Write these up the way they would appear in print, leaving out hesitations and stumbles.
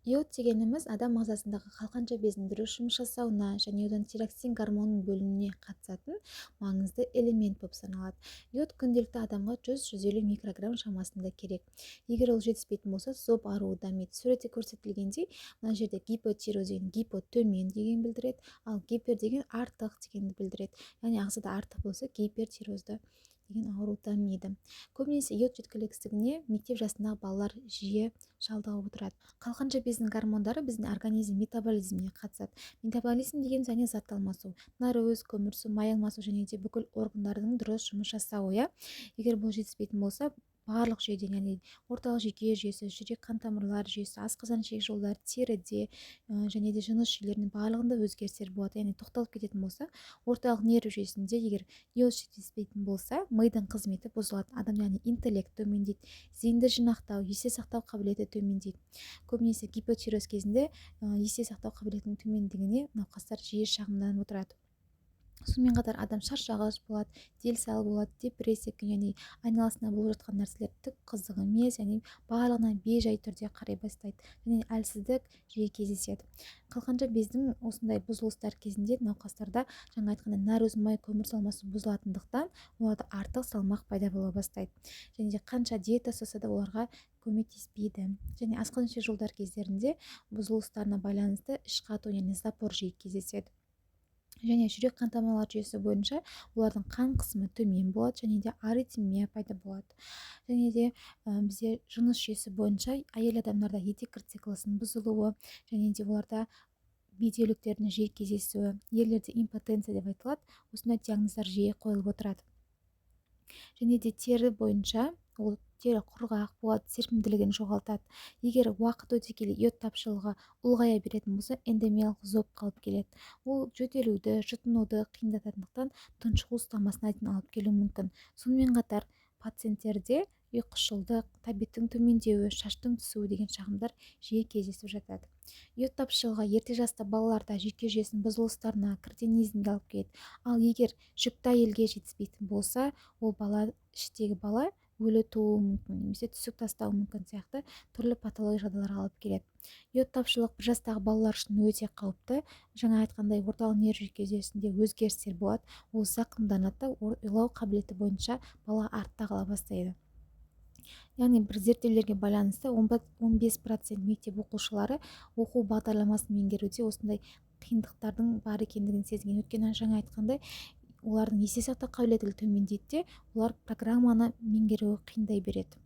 Йод дегеніміз адам ағзасындағы қалқанша безінің дұрыс жұмыс жасауына және одан тироксин гормонының бөлінуіне қатысатын маңызды элемент болып саналады. Йод күнделікті адамға 100-150 микрограмм шамасында керек. Егер ол жетіспейтін болса, зоб ауруы дамиды. Суретте көрсетілгендей, мына жерде гипотиреоз деген гипо төмен деген білдіреді, ал гипер деген артық дегенді білдіреді. Яғни ағзада артық болса, гипертирозды деген ауру дамиды. Көбінесе йод жеткіліксіздігіне мектеп жасындағы балалар жиі шалдығып отырады. Қалқанша безінің гормондары біздің организм метаболизміне қатысады. Метаболизм деген және зат алмасу, нариз, көмірсу, май алмасу және де бүкіл органдардың дұрыс жұмыс жасауы. Егер бұл жетіспейтін болса, барлық жүйеден, яғни орталық жүйке жүйесі, жүрек қан тамырлар жүйесі, асқазан ішек жолдары, теріде және де жыныс жүйелерінің барлығында өзгерістер болады. Яғни тоқталып кететін болса, орталық нерв жүйесінде егер йод жетіспейтін болса, мидың қызметі бұзылады. Адам яғни интеллект төмендейді, зейінді жинақтау, есте сақтау қабілеті төмендейді. Көбінесе гипотиреоз кезінде есте сақтау қабілетінің төмендігіне науқастар жиі шағымданып отырады. Сонымен қатар адам шаршағыш болады, делсал болады, депрессия, яғни айналасында болып жатқан нәрселер түк қызық емес, яғни барлығына бей-жай түрде қарай бастайды және әлсіздік жиі кездеседі. Қалқанша бездің осындай бұзылыстар кезінде науқастарда жаңа айтқандай нариз, май, көмір салмасы бұзылатындықтан оларда артық салмақ пайда бола бастайды. Және де қанша диета жасаса да оларға көмектеспейді. Және асқазан ішек жолдары кездерінде бұзылыстарына байланысты іш қату, яғни запор жиі кездеседі. Және жүрек қан тамырлар жүйесі бойынша олардың қан қысымы төмен болады және де аритмия пайда болады. Және де бізде жыныс жүйесі бойынша әйел адамдарда етеккір циклосының бұзылуы және де оларда бедеуліктердің жиі кездесуі, ерлерде импотенция деп айтылады. Осындай диагноздар жиі қойылып отырады. Және де тері бойынша ол тері құрғақ болады, серпімділігін жоғалтады. Егер уақыт өте келе йод тапшылығы ұлғая беретін болса, эндемиялық зоб қалып келеді. Ол жөтелуді, жұтынуды қиындататындықтан тұншығу ұстамасына дейін алып келуі мүмкін. Сонымен қатар пациенттерде ұйқышылдық, тәбеттің төмендеуі, шаштың түсуі деген шағымдар жиі кездесіп жатады. Йод тапшылығы ерте жаста балаларда жүйке жүйесінің бұзылыстарына, кретинизмге алып келеді. Ал егер жүкті әйелге жетіспейтін болса, ол іштегі бала өлі тууы мүмкін, немесе түсік тастауы мүмкін сияқты түрлі патология жағдайларға алып келеді. Йод тапшылық бір жастағы балалар үшін өте қауіпті. Жаңа айтқандай орталық нерв жүйке жүйесінде өзгерістер болады. Ол зақымданады, ойлау қабілеті бойынша бала артта қала бастайды. Яғни бір зерттеулерге байланысты 15% мектеп оқушылары оқу бағдарламасын меңгеруде осындай қиындықтардың бар екендігін сезген. Өйткені жаңа айтқандай, олардың есте сақтау қабілеті төмендейді де, олар программаны меңгеруі қиындай береді.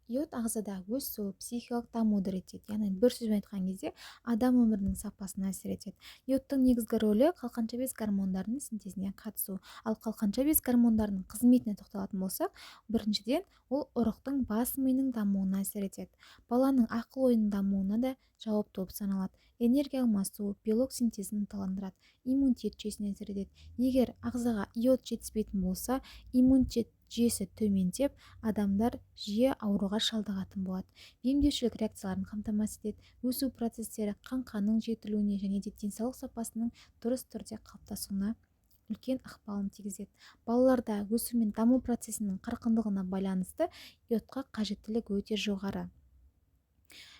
Йод ағзада өсу, психикалық дамуды реттейді. Яғни бір сөзбен айтқан кезде адам өмірінің сапасына әсер етеді. Йодтың негізгі рөлі қалқанша без гормондарының синтезіне қатысу. Ал қалқанша без гормондарының қызметіне тоқталатын болсақ, біріншіден ол ұрықтың бас миының дамуына әсер етеді. Баланың ақыл ойының дамуына да жауапты болып саналады. Энергия алмасу, белок синтезін ынталандырады, иммунитет жүйесіне әсер етеді. Егер ағзаға йод жетіспейтін болса, иммунитет жүйесі төмендеп, адамдар жиі ауруға шалдығатын болады. Емдеушілік реакцияларын қамтамасыз етеді, өсу процестері қаңқаның жетілуіне және де денсаулық сапасының дұрыс түрде қалыптасуына үлкен ықпалын тигізеді. Балаларда өсу мен даму процесінің қарқындылығына байланысты йодқа қажеттілік өте жоғары.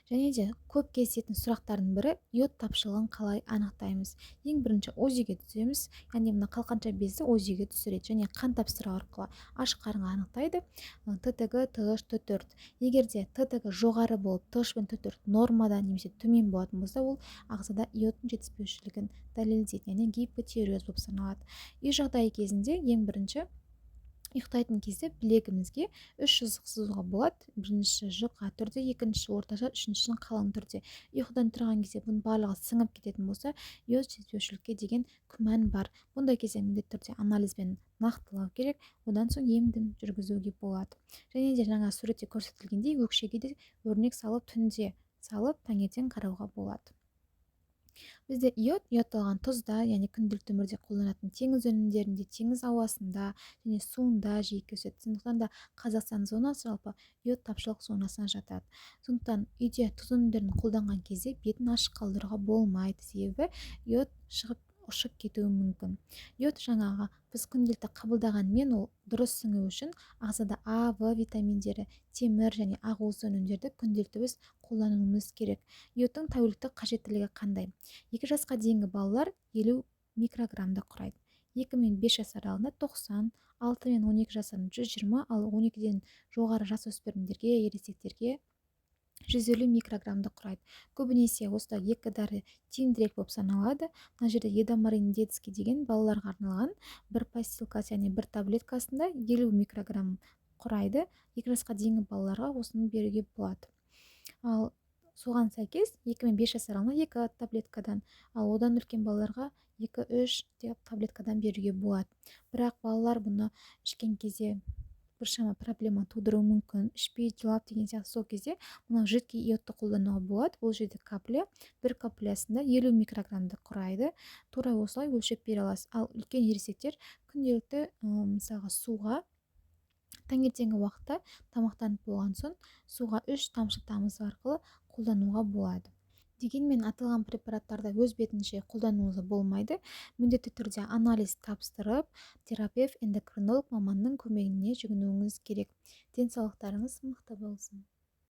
Және де көп кездесетін сұрақтардың бірі йод тапшылығын қалай анықтаймыз? Ең бірінші УЗИге түсеміз, яғни мына қалқанша безді УЗИге түсіреді және қан тапсыру арқылы ашық қарынға анықтайды. ТТГ, ТГ, Т4. Егер де ТТГ жоғары болып, ТГ пен Т4 нормада немесе төмен болатын болса, ол ағзада йодтың жетіспеушілігін дәлелдейді, яғни гипотиреоз болып саналады. Үй жағдайы кезінде ең бірінші ұйықтайтын кезде білегімізге 3 жазық сызуға болады. Бірінші жұқа түрде, екінші орташа, үшіншісін қалың түрде. Ұйқыдан тұрған кезде бұның барлығы сіңіп кететін болса, йод жетіспеушілікке деген күмән бар. Бұндай кезде міндетті түрде анализбен нақтылау керек, одан соң емдеу жүргізуге болады. Және де жаңа суретте көрсетілгендей өкшеге де өрнек салып, түнде салып, таңертең қарауға болады. Бізде йодталған тұзда, яғни күнделікті өмірде қолданатын теңіз өнімдерінде, теңіз ауасында және суында жиі кездеседі. Сондықтан да Қазақстан зонасы жалпы йод тапшылық зонасына жатады. Сондықтан үйде тұз өнімдерін қолданған кезде бетін ашық қалдыруға болмайды, себебі йод шығып ұшып кетуі мүмкін. Йод жаңағы біз күнделікті қабылдағанмен ол дұрыс сіңу үшін ағзада А, В витаминдері, темір және ақуыз өнімдерді күнделікті біз қолдануымыз керек. Йодтың тәуліктік қажеттілігі қандай? 2 жасқа дейінгі балалар 50 микрограммды құрайды. 2 мен 5 жас аралығында 90, 6 мен 12 жас аралығында 120, ал 12-ден жоғары жасөспірімдерге, ересектерге 150 микрограммды құрайды. Көбінесе осылай екі дәрі тиімдірек болып саналады. Мына жерде едамарин детский деген балаларға арналған бір постилкасы, яғни бір таблеткасында 50 микрограмм құрайды. 2 жасқа дейінгі балаларға осыны беруге болады. Ал соған сәйкес 2 мен 5 жас аралығында 2 таблеткадан, ал одан үлкен балаларға 2-3 таблеткадан беруге болады. Бірақ балалар бұны ішкен кезде біршама проблема тудыруы мүмкін. Ішпей жылап деген сияқты, сол кезде мына жидкий йодты қолдануға болады. Ол жерде капля, бір каплясында 50 микрограммды құрайды. Тура осылай өлшеп бере аласыз. Ал үлкен ересектер күнделікті мысалға суға таңертеңгі уақытта тамақтанып болған соң суға 3 тамшы тамызу арқылы қолдануға болады. Дегенмен аталған препараттарды өз бетінше қолдануыңызға болмайды. Міндетті түрде анализ тапсырып, терапевт, эндокринолог маманның көмегіне жүгінуіңіз керек. Денсаулықтарыңыз мықты болсын.